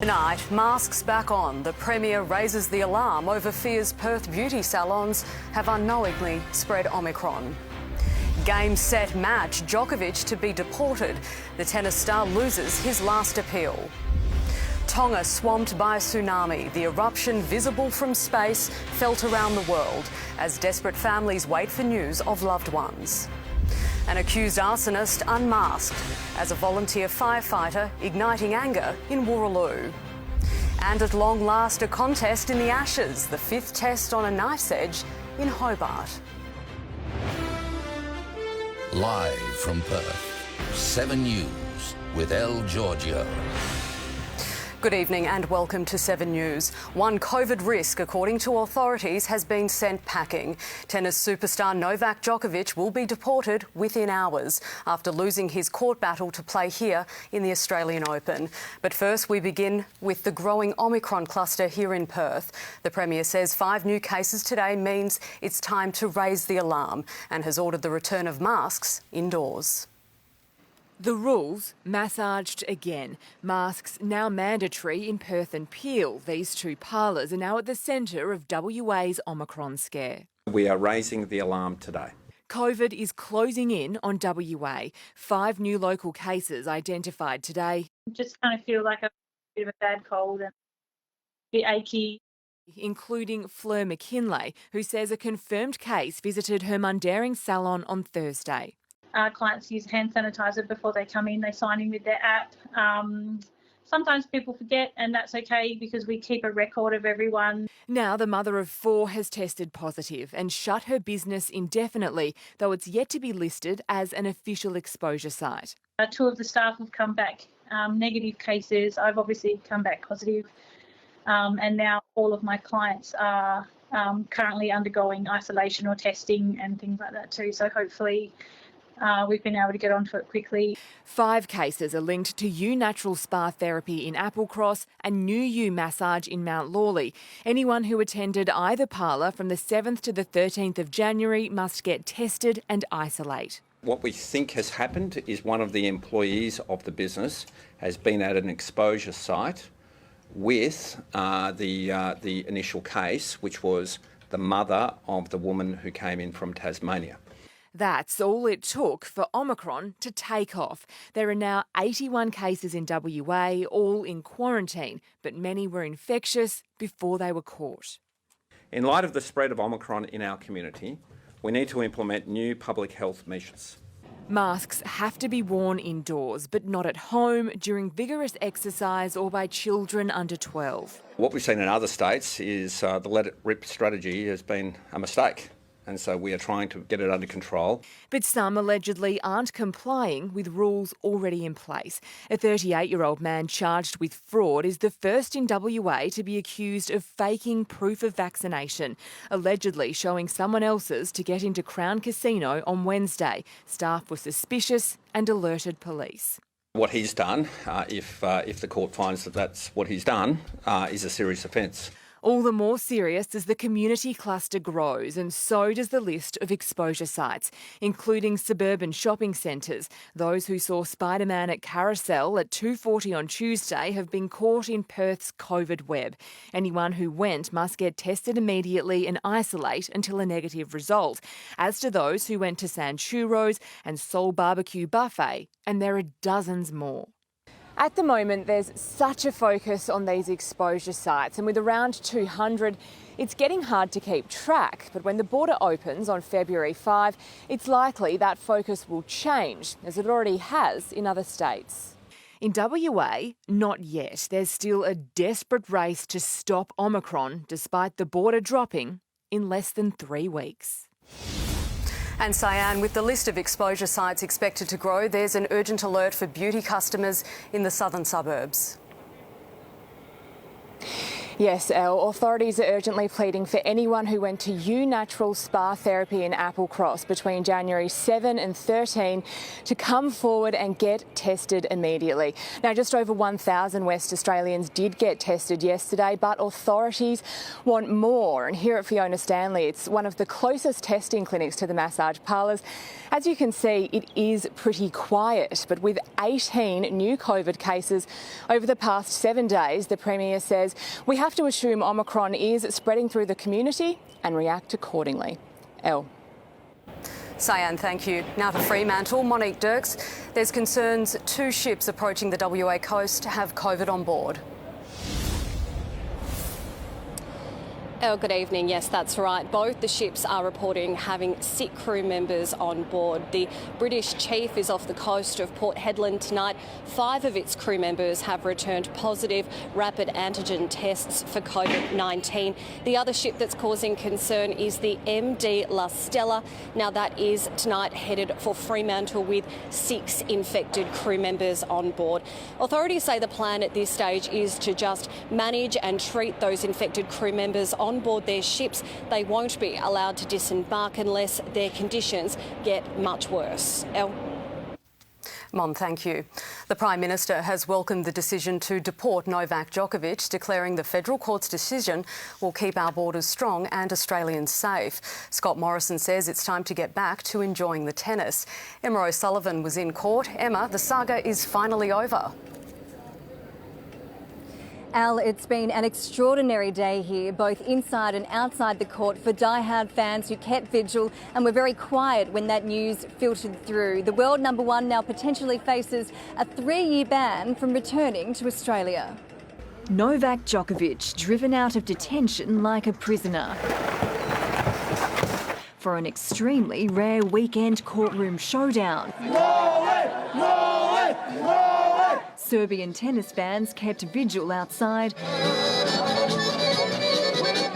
Tonight, masks back on. The Premier raises the alarm over fears Perth beauty salons have unknowingly spread Omicron. Game, set, match. Djokovic to be deported. The tennis star loses his last appeal. Tonga swamped by a tsunami. The eruption, visible from space, felt around the world as desperate families wait for news of loved ones. An accused arsonist unmasked as a volunteer firefighter igniting anger in Wooroloo. And at long last, a contest in the Ashes, the fifth test on a knife's edge in Hobart. Live from Perth, 7 News with El Giorgio. Good evening and welcome to 7 News. One COVID risk, according to authorities, has been sent packing. Tennis superstar Novak Djokovic will be deported within hours after losing his court battle to play here in the Australian Open. But first, we begin with the growing Omicron cluster here in Perth. The Premier says 5 new cases today means it's time to raise the alarm and has ordered the return of masks indoors. The rules massaged again. Masks now mandatory in Perth and Peel. These two parlours are now at the centre of WA's Omicron scare. We are raising the alarm today. COVID is closing in on WA. 5 new local cases identified today. Just kind of feel like a bit of a bad cold and a bit achy. Including Fleur McKinlay, who says a confirmed case visited her Mundaring salon on Thursday. Our clients use hand sanitizer before they come in. They sign in with their app. Sometimes people forget, and that's okay because we keep a record of everyone. Now the mother of 4 has tested positive and shut her business indefinitely, though it's yet to be listed as an official exposure site. 2 of the staff have come back negative cases. I've obviously come back positive. And now all of my clients are currently undergoing isolation or testing and things like that too. So hopefully we've been able to get onto it quickly. 5 cases are linked to U Natural Spa Therapy in Applecross and New U Massage in Mount Lawley. Anyone who attended either parlour from the 7th to the 13th of January must get tested and isolate. What we think has happened is one of the employees of the business has been at an exposure site with the initial case, which was the mother of the woman who came in from Tasmania. That's all it took for Omicron to take off. There are now 81 cases in WA, all in quarantine, but many were infectious before they were caught. In light of the spread of Omicron in our community, we need to implement new public health measures. Masks have to be worn indoors, but not at home, during vigorous exercise or by children under 12. What we've seen in other states is the let it rip strategy has been a mistake. And so we are trying to get it under control. But some allegedly aren't complying with rules already in place. A 38-year-old man charged with fraud is the first in WA to be accused of faking proof of vaccination, allegedly showing someone else's to get into Crown Casino on Wednesday. Staff were suspicious and alerted police. What he's done, if the court finds that that's what he's done, is a serious offence. All the more serious as the community cluster grows, and so does the list of exposure sites, including suburban shopping centres. Those who saw Spider-Man at Carousel at 2:40 on Tuesday have been caught in Perth's COVID web. Anyone who went must get tested immediately and isolate until a negative result, as do those who went to San Churros and Soul Barbecue Buffet, and there are dozens more. At the moment, there's such a focus on these exposure sites, and with around 200, it's getting hard to keep track. But when the border opens on February 5, it's likely that focus will change, as it already has in other states. In WA, not yet. There's still a desperate race to stop Omicron, despite the border dropping in less than 3 weeks. And Cyan, with the list of exposure sites expected to grow, there's an urgent alert for beauty customers in the southern suburbs. Yes, Elle. Authorities are urgently pleading for anyone who went to U Natural Spa Therapy in Applecross between January 7 and 13 to come forward and get tested immediately. Now, just over 1,000 West Australians did get tested yesterday, but authorities want more. And here at Fiona Stanley, it's one of the closest testing clinics to the massage parlours. As you can see, it is pretty quiet, but with 18 new COVID cases over the past 7 days, the Premier says we have to assume Omicron is spreading through the community and react accordingly. Elle. Sayan, thank you. Now to Fremantle. Monique Dirks, there's concerns 2 ships approaching the WA coast have COVID on board. Oh, good evening. Yes, that's right. Both the ships are reporting having sick crew members on board. The British Chief is off the coast of Port Hedland tonight. 5 of its crew members have returned positive rapid antigen tests for COVID-19. The other ship that's causing concern is the MD La Stella. Now, that is tonight headed for Fremantle with 6 infected crew members on board. Authorities say the plan at this stage is to just manage and treat those infected crew members on board their ships. They won't be allowed to disembark unless their conditions get much worse. Elle. Mon, thank you. The Prime Minister has welcomed the decision to deport Novak Djokovic, declaring the federal court's decision will keep our borders strong and Australians safe. Scott Morrison says it's time to get back to enjoying the tennis. Emma O'Sullivan was in court. Emma, the saga is finally over. Al, it's been an extraordinary day here, both inside and outside the court, for diehard fans who kept vigil and were very quiet when that news filtered through. The world number 1 now potentially faces a 3-year ban from returning to Australia. Novak Djokovic driven out of detention like a prisoner for an extremely rare weekend courtroom showdown. Serbian tennis fans kept vigil outside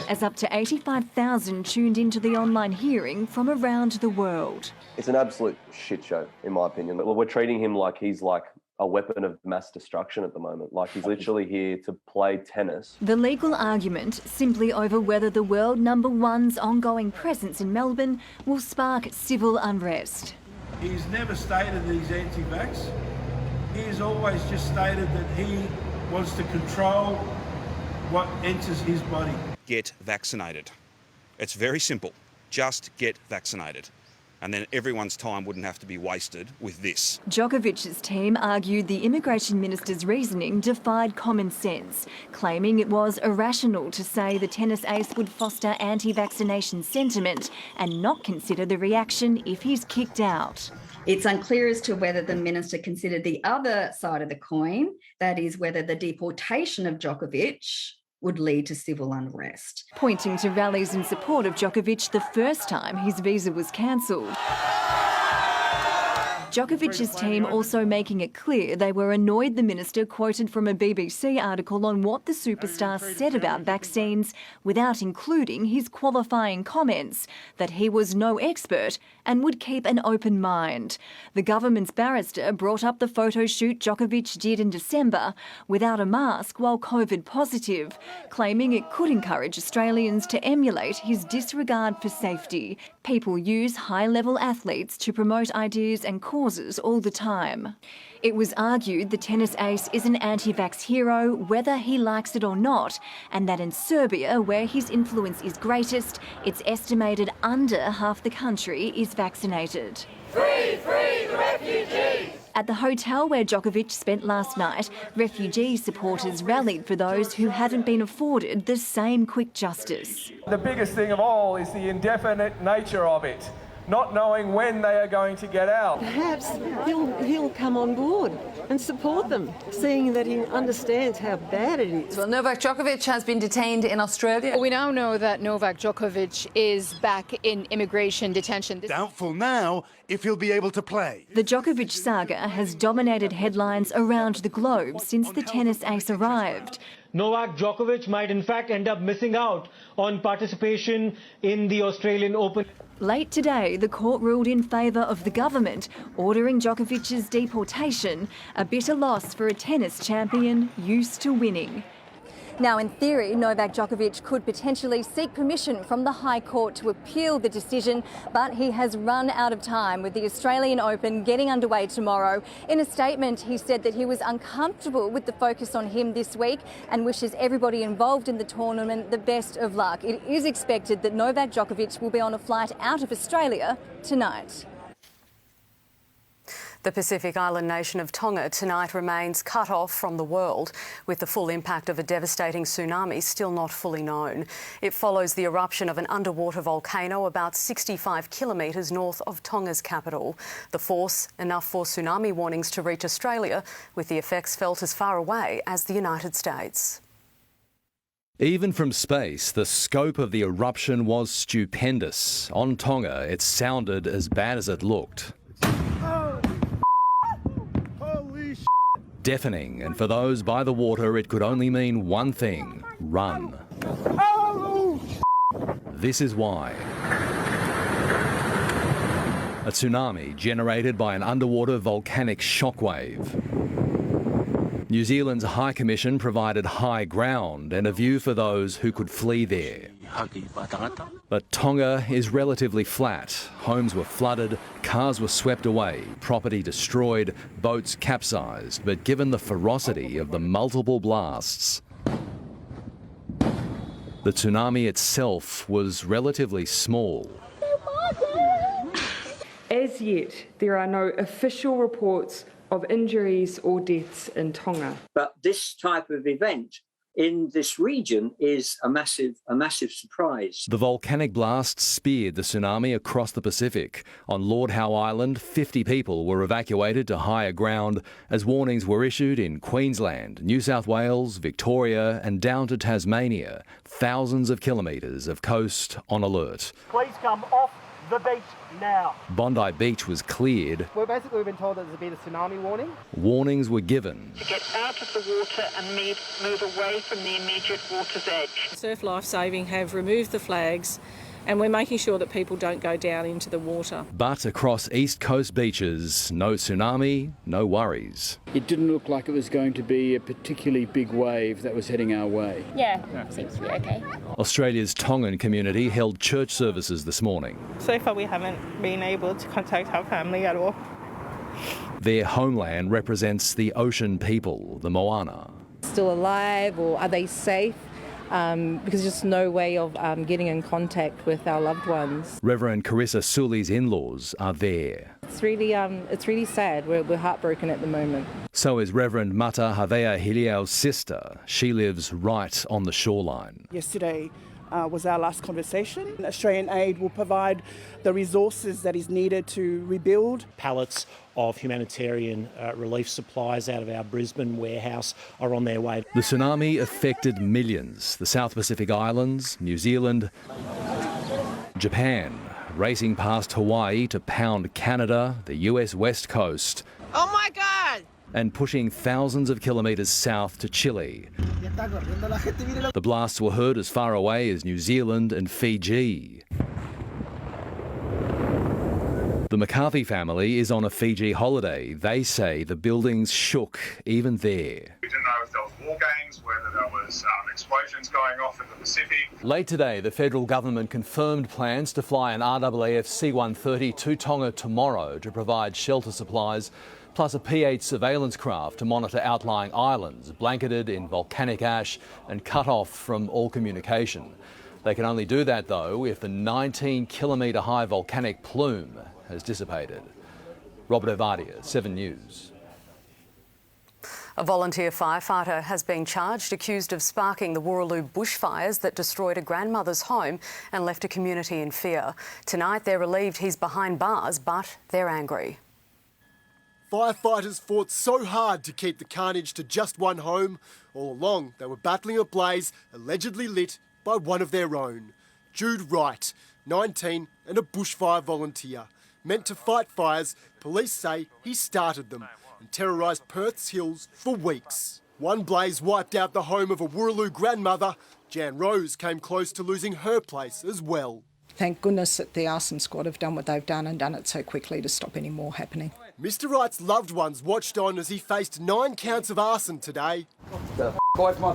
as up to 85,000 tuned into the online hearing from around the world. It's an absolute shit show, in my opinion. We're treating him like he's like a weapon of mass destruction at the moment. Like he's literally here to play tennis. The legal argument simply over whether the world number 1's ongoing presence in Melbourne will spark civil unrest. He's never stated that he's anti-vax. He's always just stated that he wants to control what enters his body. Get vaccinated. It's very simple. Just get vaccinated. And then everyone's time wouldn't have to be wasted with this. Djokovic's team argued the immigration minister's reasoning defied common sense, claiming it was irrational to say the tennis ace would foster anti-vaccination sentiment and not consider the reaction if he's kicked out. It's unclear as to whether the minister considered the other side of the coin, that is, whether the deportation of Djokovic would lead to civil unrest. Pointing to rallies in support of Djokovic the first time his visa was cancelled. Djokovic's team also making it clear they were annoyed the minister quoted from a BBC article on what the superstar said about vaccines without including his qualifying comments that he was no expert and would keep an open mind. The government's barrister brought up the photo shoot Djokovic did in December without a mask while COVID positive, claiming it could encourage Australians to emulate his disregard for safety. People use high-level athletes to promote ideas and causes all the time. It was argued the tennis ace is an anti-vax hero, whether he likes it or not, and that in Serbia, where his influence is greatest, it's estimated under half the country is vaccinated. Free the refugees! At the hotel where Djokovic spent last night, refugee supporters rallied for those who haven't been afforded the same quick justice. The biggest thing of all is the indefinite nature of it, not knowing when they are going to get out. Perhaps he'll come on board and support them, seeing that he understands how bad it is. Well, Novak Djokovic has been detained in Australia. We now know that Novak Djokovic is back in immigration detention. Doubtful now if he'll be able to play. The Djokovic saga has dominated headlines around the globe since the tennis ace arrived. Novak Djokovic might in fact end up missing out on participation in the Australian Open. Late today, the court ruled in favour of the government, ordering Djokovic's deportation, a bitter loss for a tennis champion used to winning. Now, in theory, Novak Djokovic could potentially seek permission from the High Court to appeal the decision, but he has run out of time with the Australian Open getting underway tomorrow. In a statement, he said that he was uncomfortable with the focus on him this week and wishes everybody involved in the tournament the best of luck. It is expected that Novak Djokovic will be on a flight out of Australia tonight. The Pacific island nation of Tonga tonight remains cut off from the world, with the full impact of a devastating tsunami still not fully known. It follows the eruption of an underwater volcano about 65 kilometres north of Tonga's capital. The force enough for tsunami warnings to reach Australia, with the effects felt as far away as the United States. Even from space, the scope of the eruption was stupendous. On Tonga, it sounded as bad as it looked. Deafening, and for those by the water, it could only mean one thing: run. This is why. A tsunami generated by an underwater volcanic shockwave. New Zealand's High Commission provided high ground and a view for those who could flee there. But Tonga is relatively flat. Homes were flooded, cars were swept away, property destroyed, boats capsized. But given the ferocity of the multiple blasts, the tsunami itself was relatively small. As yet, there are no official reports of injuries or deaths in Tonga. But this type of event in this region is a massive surprise. The volcanic blast speared the tsunami across the Pacific. On Lord Howe Island, 50 people were evacuated to higher ground as warnings were issued in Queensland, New South Wales, Victoria and down to Tasmania. Thousands of kilometres of coast on alert. Please come off the beach now. Bondi Beach was cleared. We've been told that there's been a tsunami warning. Warnings were given. To get out of the water and move away from the immediate water's edge. Surf Life Saving have removed the flags and we're making sure that people don't go down into the water. But across East Coast beaches, no tsunami, no worries. It didn't look like it was going to be a particularly big wave that was heading our way. Yeah, seems to be okay. Australia's Tongan community held church services this morning. So far we haven't been able to contact our family at all. Their homeland represents the ocean people, the Moana. Still alive, or are they safe? Because there's just no way of getting in contact with our loved ones. Reverend Carissa Sully's in-laws are there. It's really sad. We're heartbroken at the moment. So is Reverend Mata Havea Hiliau's sister. She lives right on the shoreline. Yesterday was our last conversation. Australian Aid will provide the resources that is needed to rebuild. Pallets of humanitarian relief supplies out of our Brisbane warehouse are on their way. The tsunami affected millions. The South Pacific Islands, New Zealand, Japan, racing past Hawaii to pound Canada, the US West Coast. Oh my God! And pushing thousands of kilometres south to Chile. The blasts were heard as far away as New Zealand and Fiji. The McCarthy family is on a Fiji holiday. They say the buildings shook even there. We didn't know if there was war games, whether there was explosions going off in the Pacific. Late today, the federal government confirmed plans to fly an RAAF C-130 to Tonga tomorrow to provide shelter supplies, plus a P-8 surveillance craft to monitor outlying islands, blanketed in volcanic ash and cut off from all communication. They can only do that, though, if the 19-kilometre high volcanic plume has dissipated. Robert Ovadia, 7 News. A volunteer firefighter has been charged, accused of sparking the Wooroloo bushfires that destroyed a grandmother's home and left a community in fear. Tonight they're relieved he's behind bars, but they're angry. Firefighters fought so hard to keep the carnage to just one home. All along, they were battling a blaze allegedly lit by one of their own. Jude Wright, 19 and a bushfire volunteer. Meant to fight fires, police say he started them and terrorised Perth's hills for weeks. One blaze wiped out the home of a Wooroloo grandmother. Jan Rose came close to losing her place as well. Thank goodness that the arson squad have done what they've done and done it so quickly to stop any more happening. Mr Wright's loved ones watched on as he faced 9 counts of arson today. Away from my